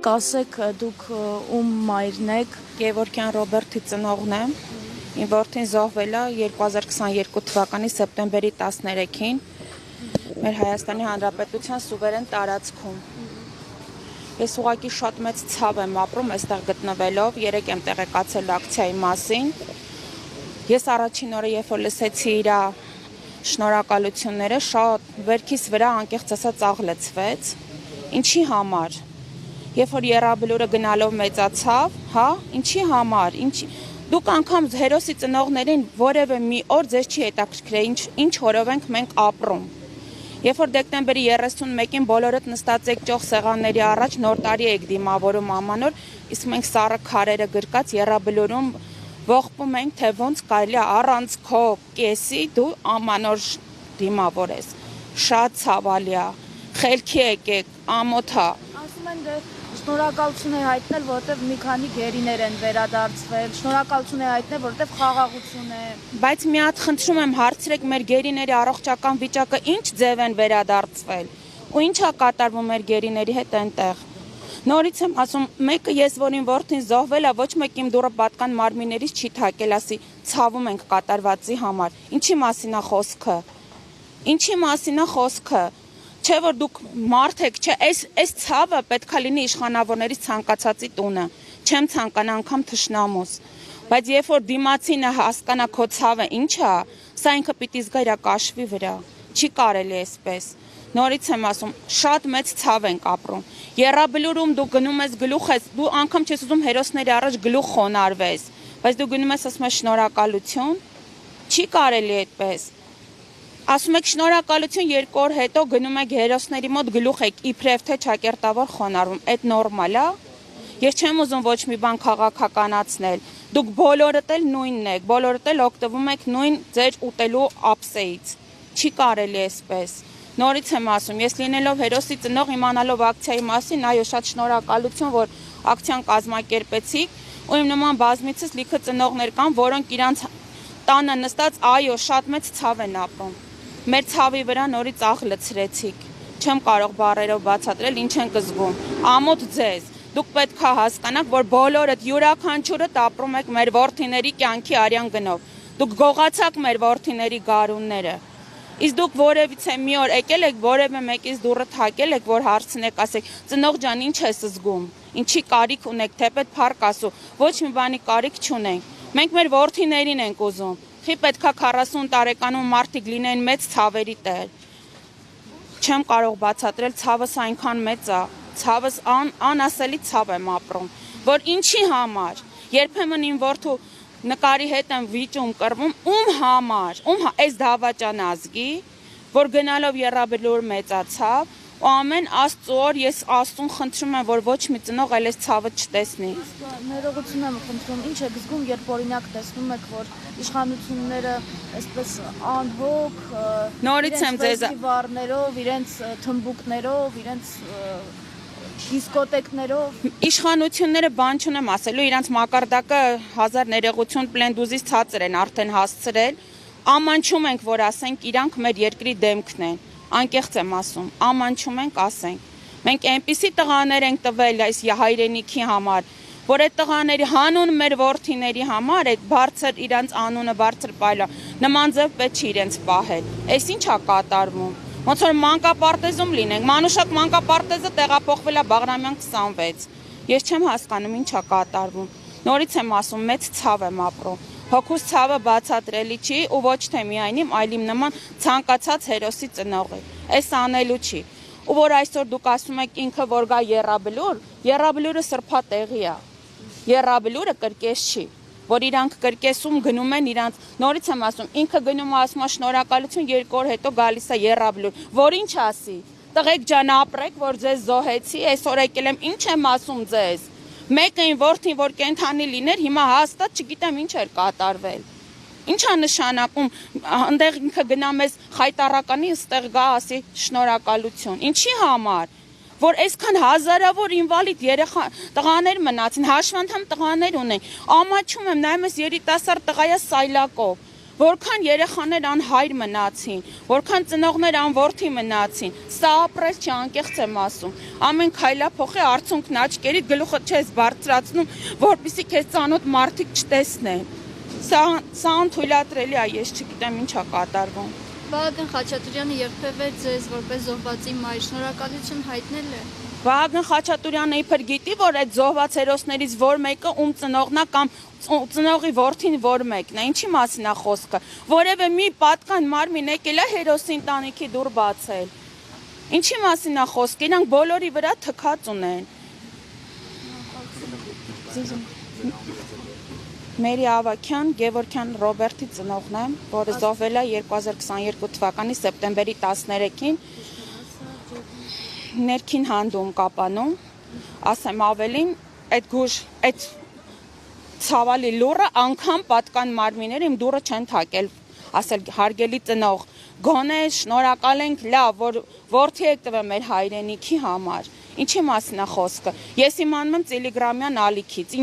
կասեք դուք ում մայրն եք։ Գևորգյան Ռոբերտի ծնողն եմ։ Իմ որդին զոհվել է 2022 թվականի սեպտեմբերի 13-ին մեր Հայաստանի Հանրապետության սուվերեն տարածքում։ Ես ուղղակի շատ մեծ ցավ եմ ապրում այստեղ գտնվելով, երեկ եմ տեղեկացել ակցիայի մասին։ Ես առաջին օրը, երբ որ լսեցի իր շնորհակալությունները, շատ վերքիս վրա անկեղծ ասած աղլեցվեց։ Ինչի համար։ Երբ որ եռաբլուրը գնալով մեծացավ, հա, ինչի համար, դուք անգամ հերոսի ծնողներին որևէ մի օր ձեզ չի հետաքրքրել, ինչ օրով ենք մենք ապրում։ Երբ որ դեկտեմբերի 31-ին բոլորդ նստած եք ճոխ սեղանների առաջ, նոր տարի եք դիմավորում ամանոր, իսկ մենք սառը քարերը գրկած եռաբլուրում ողբում ենք, թե ոնց կարելի է առանց քո կեսի դու ամանոր դիմավոր ես։ Շատ ցավալի է, խելքի եկեք, ամոթ է։ Ասում են շնորհակալություն է հայտնել, որովհետև մի քանի գերիներ են վերադարձվել, շնորհակալություն է հայտնել, որովհետև խաղաղություն է։ Բայց մի հատ խնդրում եմ հարցրեք մեր գերիների առողջական վիճակը ինչ ձև են վերադարձվել ու ինչ է կատարվում մեր գերիների հետ այնտեղ։ Նորից եմ ասում, մեկը ես, որ իմ որդին զոհվել է, ոչ մեկ իմ դուռը պատկան մարմիններից չի թակել, ասի ցավում ենք կատարվածի համար։ Ինչի մասին է խոսքը։ Ինչի մասին է խոսքը։ Չէ որ դուք մարդ եք, չէ, այս ցավը պետքա լինի իշխանավորներից ցանկացածի տունը։ Չեմ ցանկանա անգամ թշնամուս։ Բայց երբ որ դիմացինը հասկանա քո ցավը ինչ է, սա ինքը պիտի զգա իր կաշվի վրա։ Չի կարելի այսպես։ Նորից եմ ասում, շատ մեծ ցավ ենք ապրում։ Եռաբլուրում դու գնում ես գլուխ ես, դու անգամ չես ուզում հերոսների առաջ գլուխ խոնարհվես, բայց դու գնում ես ասում ես շնորհակալություն։ Չի կարելի այդպես։ Ասում եք շնորհակալություն, 2 օր հետո գնում եք հերոսների մոտ գլուխ եք իբրև թե ճակերտավոր խոնարհվում։ Այդ նորմալ է։ Ես չեմ ուզում ոչ մի բան քաղաքականացնել։ Դուք բոլորդ էլ նույնն եք, բոլորդ էլ օգտվում եք նույն ձեր ուտելու ափսեից։ Չի կարելի այսպես։ Նորից եմ ասում, ես լինելով հերոսի ծնող իմանալով ակցիայի մասին, այո, շատ շնորհակալություն, որ ակցիան կազմակերպեցիք, ու իմ նման բազմիցս լիքը ծնողներ կան, որոնք իրանց տանը նստած, այո, շատ մեծ ցավ են ապրում։ Մեր ցավի վրա նորից աղ լցրեցիք։ Չեմ կարող բառերով բացատրել, ինչ ենք զգում։ Ամոթ ձեզ։ Դուք պետք է հասկանաք, որ բոլորդ յուրաքանչյուրդ ապրում եք մեր որդիների կյանքի արյան գնով։ Դուք գողացաք մեր որդիների գարունները։ Իսկ դուք որևիցե մի օր եկել եք, որևէ մեկից դուռը թակել եք, որ հարցնեք, ասեք, ծնող ջան, ինչ ես զգում, ինչի կարիք ունեք, թեպետ փառք ասու, ոչ մի բանի կարիք չունենք։ Մենք մեր որդիներին ենք ուզում։ Խի պետքա 40 տարեկանում մարդիկ լինեն մեծ ցավերի տեր։ Չեմ կարող բացատրել, ցավս այնքան մեծ է, ցավս անասելի ցավ եմ ապրում, որ ինչի համար, երբեմն իմ որդու նկարի հետ եմ վիճում կռվում, ում համար, այս դավաճան ազգի, որ գնալով եռաբլուր մեծացավ, ու ամեն Աստծո օր ես Աստծուն խնդրում եմ, որ ոչ մի ծնող այլ այս ցավը չտեսնի։ Ներողություն եմ խնդրում, ինչ եք զգում, երբ օրինակ տեսնում եք, որ իշխանությունները այսպես անհոգ, նորից եմ ձեզ վառներով, իրենց թմբուկներով, իրենց դիսկոտեկներով իշխանությունները բան չունեմ ասելու, իրանց մակարդակը 1000 ներողություն պլենդուզից ցածր են արդեն հասցրել, ամանչում ենք, որ ասենք իրանք մեր երկրի դեմքն են, անկեղծ եմ ասում, ամանչում ենք ասենք, մենք այնպիսի տղաներ ենք տվել այս հայրենիքի համար, որ այդ տղաների հանուն մեր որդիների համար այդ բարձր իրանց անունը բարձր պայլա, նման ձև պետք չի իրենց պահել, այս ինչ է կատարվում։ Ոնց որ մանկապարտեզում լինենք, Մանուշակ մանկապարտեզը տեղափոխվել է Բաղրամյան 26։ Ես չեմ հասկանում ինչ է կատարվում։ Նորից եմ ասում, մեծ ցավ եմ ապրում։ Հոգուս ցավը բացատրելի չի ու ոչ թե միայն իմ, այլ իմ նման ցանկացած հերոսի ծնողի։ Այս անելու չի։ Ու որ այսօր դուք ասում եք ինքը որ գա եռաբլուր, եռաբլուրը սրբատեղի է։ Եռաբլուրը կրկես չի, որ իրանք կրկեսում գնում են իրանց, նորից եմ ասում, ինքը գնում է ասում է շնորհակալություն, 2 օր հետո գալիս է եռաբլուր, որ ինչ ասի, տղեկ ջան ապրեք, որ ձեզ զոհեցի, այսօր եկել եմ, ինչ եմ ասում ձեզ, մեկը իմ որդին, որ կենթանի լիներ, հիմա հաստատ չգիտեմ ինչ էր կատարվել, ինչ է նշանակում, ընդեղ ինքը գնա մեզ խայտառականի, ստեղ գա ասի շնորհակալություն, ինչի համար, որ այսքան հազարավոր ինվալիդ տղաներ մնացին, հաշվանդամ տղաներ ունեն, ամաչում եմ, նայում ես երիտասարդ տղայա սայլակով, Որքան երեխաներ անհայր մնացին, որքան ծնողներ անորդի մնացին, սա ապրել չի, անկեղծ եմ ասում։ Ամեն քայլափոխի արցունքն աչքերիդ գլուխը չես բարձրացնում, որպեսզի քեզ ծանոթ մարդիկ չտեսնեն։ Սա անթույլատրելի է, ես չգիտեմ ինչ է կատարվում։ Վահագն Խաչատուրյանը երբևէ ձեզ որպես զոհվածի մայր շնորհակալություն հայտնել է։ Վահագն Խաչատուրյանը իբր գիտի, որ այդ զոհված հերոսներից որ մեկը ում ծնողն է կամ ծնողի որդին որ մեկն է, ինչի մասին է խոսքը։ Որևէ մի պատկան մարմին եկել է հերոսի ընտանիքի դուռ բացել։ Ինչի մասին է խոսքը, իրանք բոլորի վրա թքած ունեն։ Մերի Ավագյան, Գևորգյան Ռոբերտի ծնողն եմ, որը զոհվել է 2022 թվականի սեպտեմբերի 13-ին ներքին հանդում Կապանում, ասեմ ավելին, այդ ցավալի լուրը անգամ պատկան մարմինները իմ դուռը չեն թակել, ասել հարգելի ծնող, գոնե շնորհակալ ենք, լավ, որ որդի եք տվել մեր հայրենիքի համար, ինչի մասին է խոսքը, ես իմանում եմ Տիլեգրամյան ալիքից,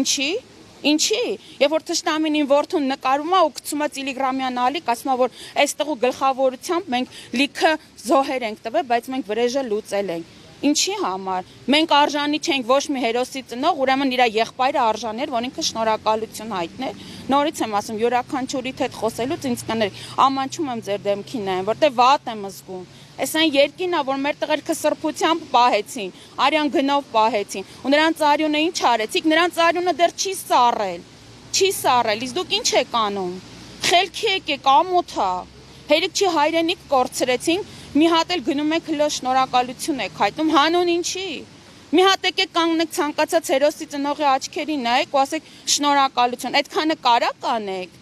Ինչի, եւ որ թշնամին որդուն նկարում է ու գցում է Տիլեգրամյան ալիք, ասում է որ այստեղու գլխավորությամբ մենք լիքը զոհեր ենք տվել, բայց մենք վրեժը լուծել ենք։ Ինչի համար։ Մենք արժանի չենք ոչ մի հերոսի ծնող, ուրեմն իր եղբայրը արժանի էր, որ ինքը շնորհակալություն հայտներ։ Նորից եմ ասում, յուրաքանչյուրիդ հետ խոսելուց ինձ կներ, ամանչում եմ ձեր դեմքին նայեմ, որտեղ վատ եմ զգում։ Այս այն երկինն է, որ մեր տղերքը սրբությամբ պահեցին, արյան գնով պահեցին, ու նրանց արյունը ինչ արեցիք, նրանց արյունը դեռ չի սառել, իսկ դուք ինչ եք անում։ Խելքի եկեք, ամոթ է։ Հերիք չի հայրենիք կորցրեցին, մի հատ էլ գնում եք հլո շնորհակալություն եք հայտնում, հանուն ինչի։ Մի հատ եկեք կանգնեք ցանկացած հերոսի ծնողի աչքերին նայեք ու ասեք շնորհակալություն, այդքանը կարա կանեք։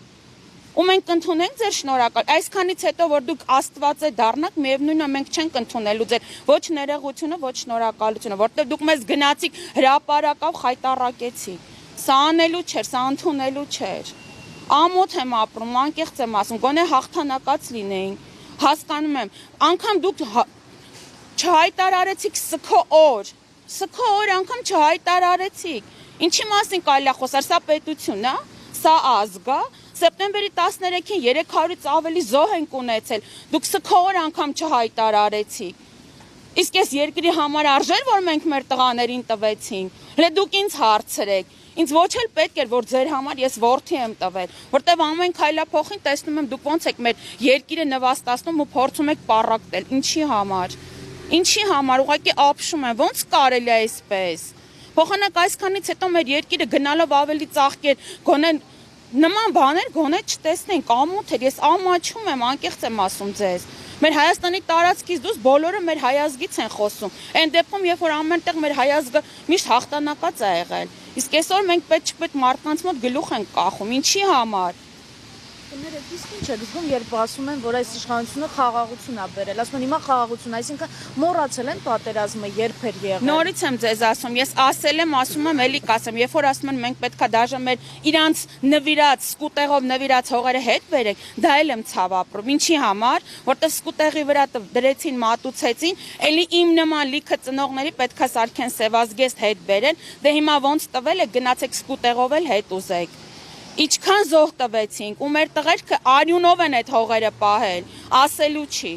Ու մենք կընդունենք ձեր շնորհակալ, այսքանից հետո որ դուք Աստված է դառնաք, միևնույնն է մենք չենք ընդունելու ձեր ոչ ներողությունը, ոչ շնորհակալությունը, որտեղ դուք մեզ գնացիք հրապարակավ խայտառակեցիք։ Սա անելու չէր, սա ընդունելու չէր։ Ամոթ եմ ապրում, անկեղծ եմ ասում, գոնե հաղթանակած լինեին։ Հասկանում եմ, անգամ դուք չհայտարարեցիք սքո օր անգամ չհայտարարեցիք։ Ինչի մասին կարելի է խոսալ, սա պետություն է, սա ազգ է։ Սեպտեմբերի 13-ին 300-ից ավելի զոհ ենք ունեցել, դուք սքո օր անգամ չհայտարարեցիք։ Իսկ ես երկրի համար արժեր, որ մենք մեր տղաներին տվեցինք, հələ դուք ինձ հարցրեք, ինձ ոչ էլ պետք էր, որ ձեր համար ես որդի եմ տվել, որտեվ ամեն քայլափոխին տեսնում եմ դուք ոնց եք մեր երկիրը նվաստացնում ու փորձում եք պառակտել, ինչի համար, ուղղակի ապշում եմ, ոնց կարելի է այսպես, փոխանակ այսքանից հետո մեր երկիրը գնալով ավելի ծաղկեր, գոնե նման բաներ գոնե չտեսնենք, ամոթ էր, ես ամաչում եմ, անկեղծ եմ ասում ձեզ։ Մեր Հայաստանի տարածքից դուրս բոլորը մեր հայազգից են խոսում։ Այն դեպքում, երբ որ ամենտեղ մեր հայազգը միշտ հաղթանակած է եղել։ Իսկ այսօր մենք պետք մարդկանց մոտ գլուխ ենք կախում, ինչի համար։ Կներեք, իսկ ինչ եք զգում, երբ ասում են, որ այս իշխանությունը խաղաղություն է բերել, ասում են հիմա խաղաղություն, այսինքն մոռացել են պատերազմը երբ էր եղել։ Նորից եմ ձեզ ասում, ես ասել եմ, ասում եմ, էլի կասեմ, երբ որ ասում են մենք պետքա դաժե մեր իրանց նվիրած, սկուտեղով նվիրած հողերը հետ բերենք, դա էլ եմ ցավ ապրում։ Ինչի համար, որտեղ սկուտեղի վրա դրեցին, մատուցեցին, էլի իմ նման լիքը ծնողների պետքա սարքեն սևազգեստ հետ բերեն, դե հիմա ոնց տվել եք, գնացեք սկուտեղով էլ հետ ուզեք։ Ինչքան զոհ տվեցինք ու մեր տղերքը արյունով են այդ հողերը պահել, ասելու չի։